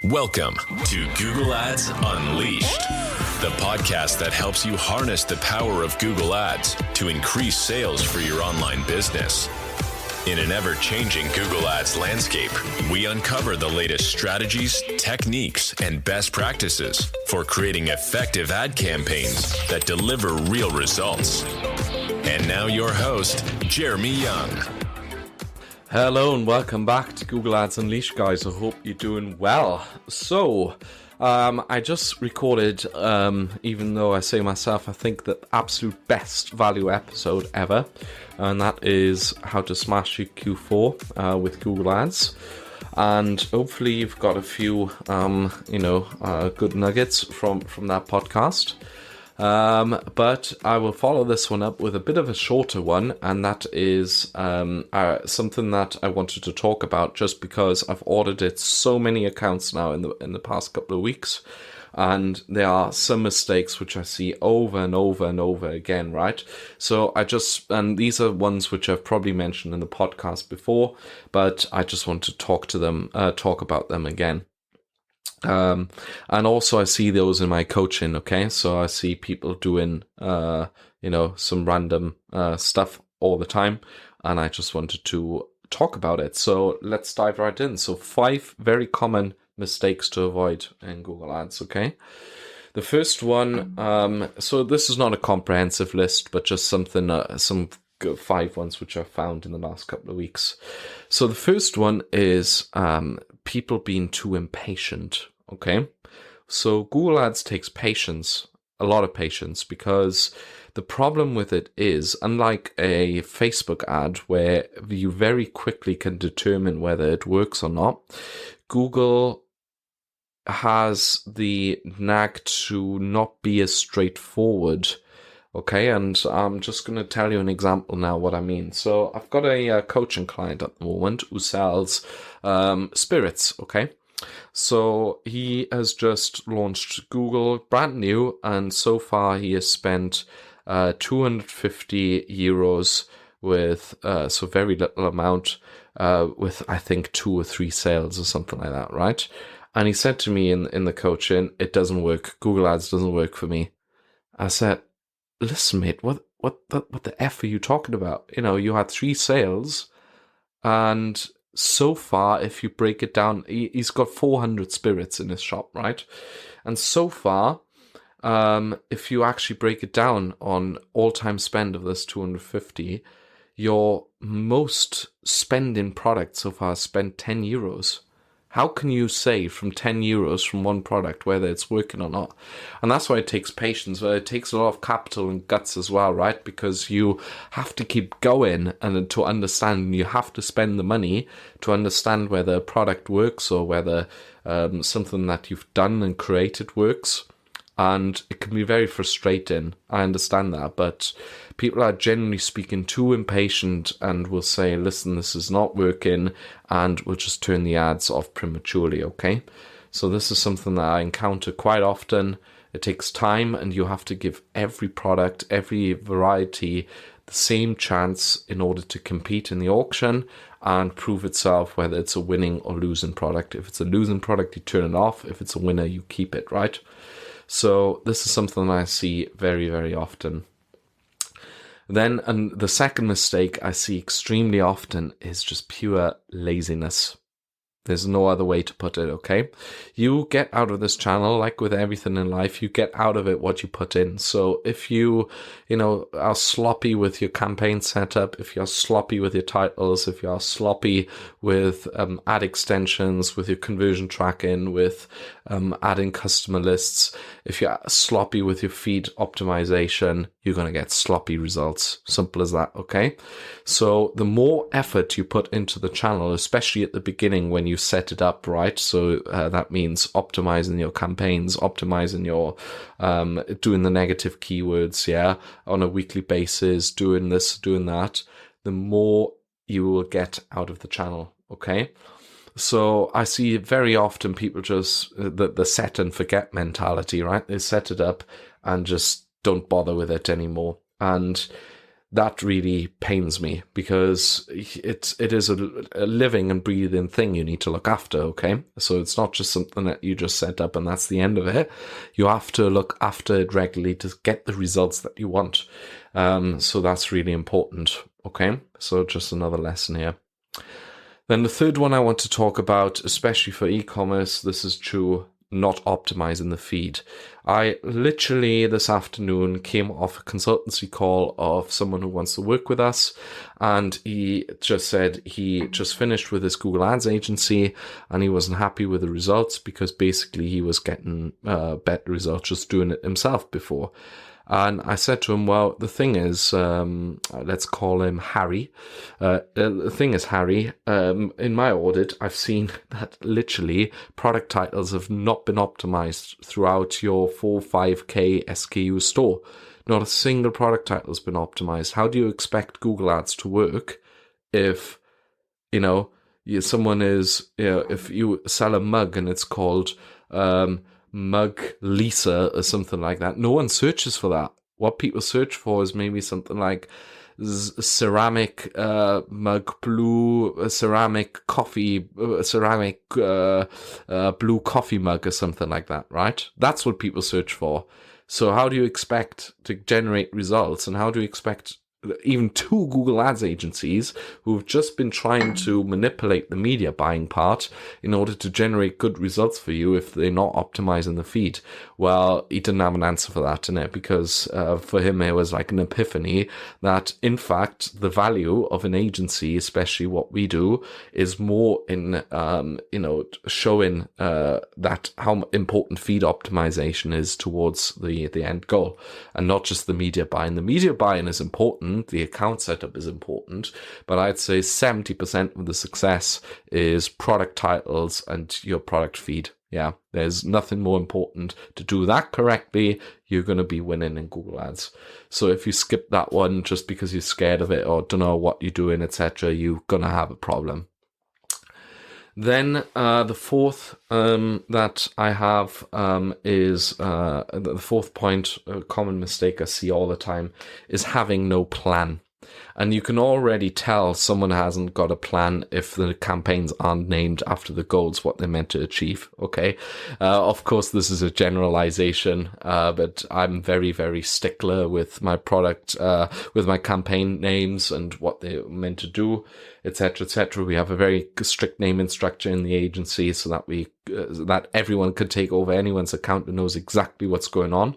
Welcome to Google Ads Unleashed, the podcast that helps you harness the power of Google Ads to increase sales for your online business. In an ever-changing Google Ads landscape, we uncover the latest strategies, techniques, and best practices for creating effective ad campaigns that deliver real results. And now your host, Jeremy Young. Hello and welcome back to Google Ads Unleashed, guys. I hope you're doing well. So, I just recorded, even though I say myself, I think the absolute best value episode ever, and that is how to smash your Q4 with Google Ads. And hopefully you've got a few, good nuggets from that podcast. But I will follow this one up with a bit of a shorter one, and that is something that I wanted to talk about just because I've audited so many accounts now in the past couple of weeks, and there are some mistakes which I see over and over and over again, right? So and these are ones which I've probably mentioned in the podcast before, but I just want to talk about them again. And also I see those in my coaching, okay? So I see people doing, some random stuff all the time, and I just wanted to talk about it. So let's dive right in. So 5 very common mistakes to avoid in Google Ads, okay? The first one, so this is not a comprehensive list, but just some 5 ones which I've found in the last couple of weeks. So the first one is people being too impatient. Okay, so Google Ads takes patience, a lot of patience, because the problem with it is, unlike a Facebook ad where you very quickly can determine whether it works or not, Google has the knack to not be as straightforward. Okay, and I'm just going to tell you an example now what I mean. So I've got a coaching client at the moment who sells spirits, okay? So he has just launched Google, brand new, and so far he has spent 250 euros with, so very little amount, with I think 2 or 3 sales or something like that, right? And he said to me in the coaching, it doesn't work. Google Ads doesn't work for me. I said, listen, mate, what the F are you talking about? You know, you had 3 sales, and so far, if you break it down, he's got 400 spirits in his shop, right? And so far, if you actually break it down on all-time spend of this 250, your most spending product so far spent 10 euros. How can you save from 10 euros from one product, whether it's working or not? And that's why it takes patience, but it takes a lot of capital and guts as well, right? Because you have to keep going and to understand, you have to spend the money to understand whether a product works or whether something that you've done and created works. And it can be very frustrating. I understand that, but people are generally speaking too impatient and will say, listen, this is not working, and we'll just turn the ads off prematurely, okay? So this is something that I encounter quite often. It takes time, and you have to give every product, every variety, the same chance in order to compete in the auction and prove itself whether it's a winning or losing product. If it's a losing product, you turn it off. If it's a winner, you keep it, right? So this is something I see very, very often. Then, and the second mistake I see extremely often is just pure laziness. There's no other way to put it, okay? You get out of this channel, like with everything in life, you get out of it what you put in. So if you are sloppy with your campaign setup, if you're sloppy with your titles, if you're sloppy with ad extensions, with your conversion tracking, with adding customer lists, if you're sloppy with your feed optimization, you're going to get sloppy results. Simple as that, okay? So the more effort you put into the channel, especially at the beginning when you set it up right, so that means optimizing your campaigns, optimizing your doing the negative keywords, on a weekly basis, doing this, doing that, the more you will get out of the channel, okay? So I see very often people just the set and forget mentality, right? They set it up and just don't bother with it anymore. And that really pains me, because it is a living and breathing thing you need to look after, okay? So it's not just something that you just set up and that's the end of it. You have to look after it regularly to get the results that you want. So that's really important, okay? So just another lesson here. Then the third one I want to talk about, especially for e-commerce, this is true, not optimizing the feed. I literally this afternoon came off a consultancy call of someone who wants to work with us, and he just said he just finished with his Google Ads agency and he wasn't happy with the results because basically he was getting better results just doing it himself before. And I said to him, well, the thing is, let's call him Harry. The thing is, Harry, in my audit, I've seen that literally product titles have not been optimized throughout your 4-5K SKU store. Not a single product title has been optimized. How do you expect Google Ads to work if, someone is, if you sell a mug and it's called, Mug Lisa or something like that? No one searches for that. What people search for is maybe something like ceramic mug blue, ceramic coffee, ceramic blue coffee mug or something like that, right? That's what people search for. So how do you expect to generate results, and how do you expect even two Google Ads agencies who've just been trying to manipulate the media buying part in order to generate good results for you if they're not optimizing the feed? Well, he didn't have an answer for that, innit? Because for him, it was like an epiphany that, in fact, the value of an agency, especially what we do, is more in, showing that how important feed optimization is towards the end goal, and not just the media buying. The media buying is important. The account setup is important, but I'd say 70% of the success is product titles and your product feed. Yeah, there's nothing more important. To do that correctly, you're going to be winning in Google Ads. So if you skip that one just because you're scared of it or don't know what you're doing, etc., you're going to have a problem. Then the fourth that I have is the fourth point, a common mistake I see all the time, is having no plan. And you can already tell someone hasn't got a plan if the campaigns aren't named after the goals, what they're meant to achieve, okay? Of course, this is a generalization, but I'm very, very stickler with my product, with my campaign names and what they're meant to do, etc., etc. We have a very strict naming structure in the agency so that that everyone could take over anyone's account and knows exactly what's going on.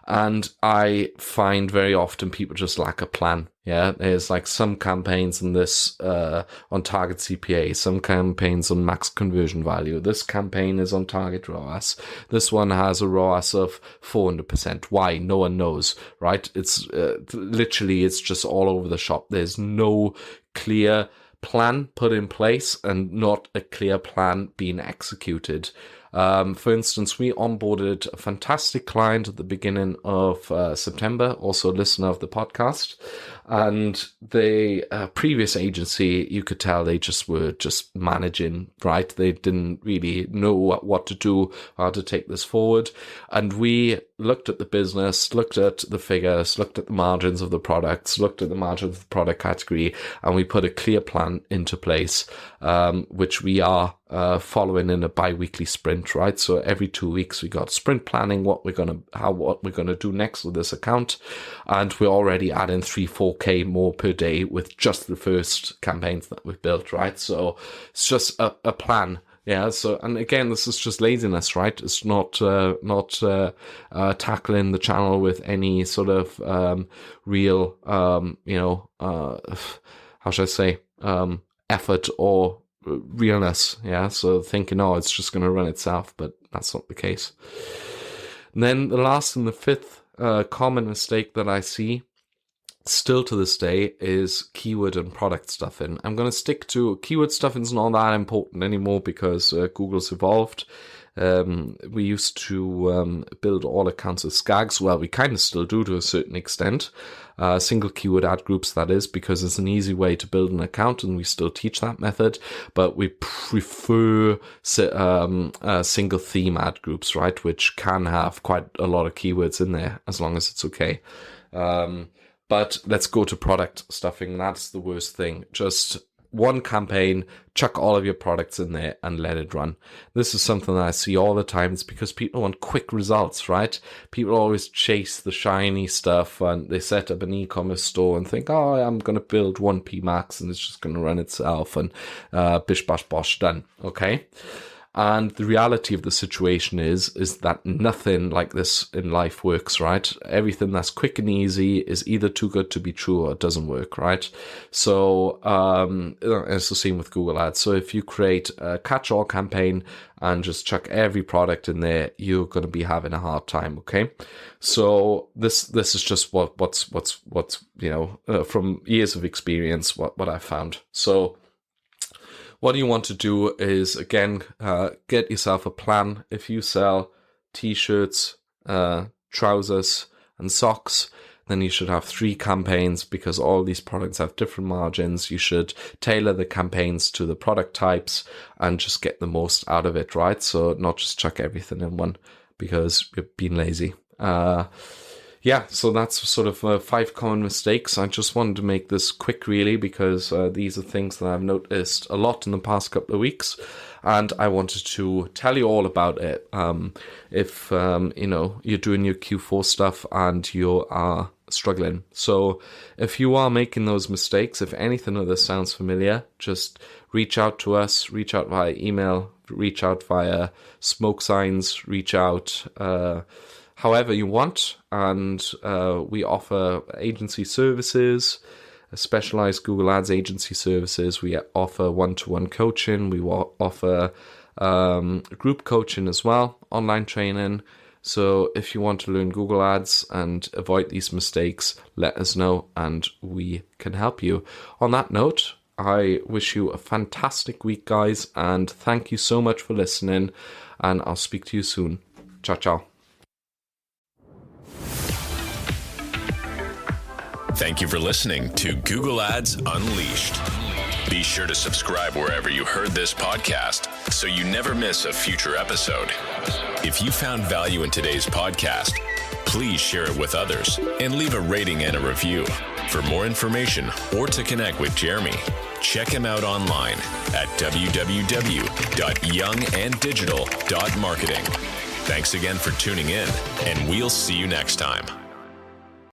And I find very often people just lack a plan. Yeah, there's like some campaigns in this on target CPA, some campaigns on max conversion value. This campaign is on target ROAS. This one has a ROAS of 400%. Why? No one knows, right? It's literally, it's just all over the shop. There's no clear plan put in place and not a clear plan being executed. For instance, we onboarded a fantastic client at the beginning of September, also a listener of the podcast, and the previous agency, you could tell they just were just managing, right? They didn't really know what to do, how to take this forward. And we looked at the business, looked at the figures, looked at the margins of the products, looked at the margins of the product category, and we put a clear plan into place, which we are following in a bi-weekly sprint, right? So every 2 weeks we got sprint planning, what we're gonna do next with this account, and we're already adding 3-4K more per day with just the first campaigns that we've built, right? So it's just a plan. Yeah. So, and again, this is just laziness, right? It's not tackling the channel with any sort of real, how should I say, effort or realness. Yeah. So thinking, oh, it's just going to run itself, but that's not the case. And then the last and the fifth common mistake that I see still to this day is keyword and product stuffing. I'm going to stick to keyword stuffing. Is not that important anymore because Google's evolved. We used to build all accounts with SCAGs. Well, we kind of still do to a certain extent. Single keyword ad groups, that is, because it's an easy way to build an account, and we still teach that method. But we prefer single theme ad groups, right, which can have quite a lot of keywords in there as long as it's okay. But let's go to product stuffing. That's the worst thing. Just one campaign, chuck all of your products in there and let it run. This is something that I see all the time. It's because people want quick results, right? People always chase the shiny stuff, and they set up an e-commerce store and think, oh, I'm going to build 1P Max and it's just going to run itself, and bish, bash, bosh, done. Okay. And the reality of the situation is that nothing like this in life works, right? Everything that's quick and easy is either too good to be true or it doesn't work, right? So it's the same with Google Ads. So if you create a catch-all campaign and just chuck every product in there, you're going to be having a hard time, okay? So this is just what's from years of experience, what I found. So what you want to do is, again, get yourself a plan. If you sell t-shirts, trousers, and socks, then you should have 3 campaigns, because all these products have different margins. You should tailor the campaigns to the product types and just get the most out of it, right? So not just chuck everything in one because you're being lazy. Yeah, so that's sort of 5 common mistakes. I just wanted to make this quick, really, because these are things that I've noticed a lot in the past couple of weeks, and I wanted to tell you all about it. If you're doing your Q4 stuff and you are struggling. So if you are making those mistakes, if anything of this sounds familiar, just reach out to us, reach out via email, reach out via smoke signs, reach out however you want, and we offer agency services, specialized Google Ads agency services. We offer one-to-one coaching. We offer group coaching as well, online training. So if you want to learn Google Ads and avoid these mistakes, let us know and we can help you. On that note, I wish you a fantastic week, guys, and thank you so much for listening, and I'll speak to you soon. Ciao, ciao. Thank you for listening to Google Ads Unleashed. Be sure to subscribe wherever you heard this podcast so you never miss a future episode. If you found value in today's podcast, please share it with others and leave a rating and a review. For more information or to connect with Jeremy, check him out online at www.younganddigital.marketing. Thanks again for tuning in, and we'll see you next time.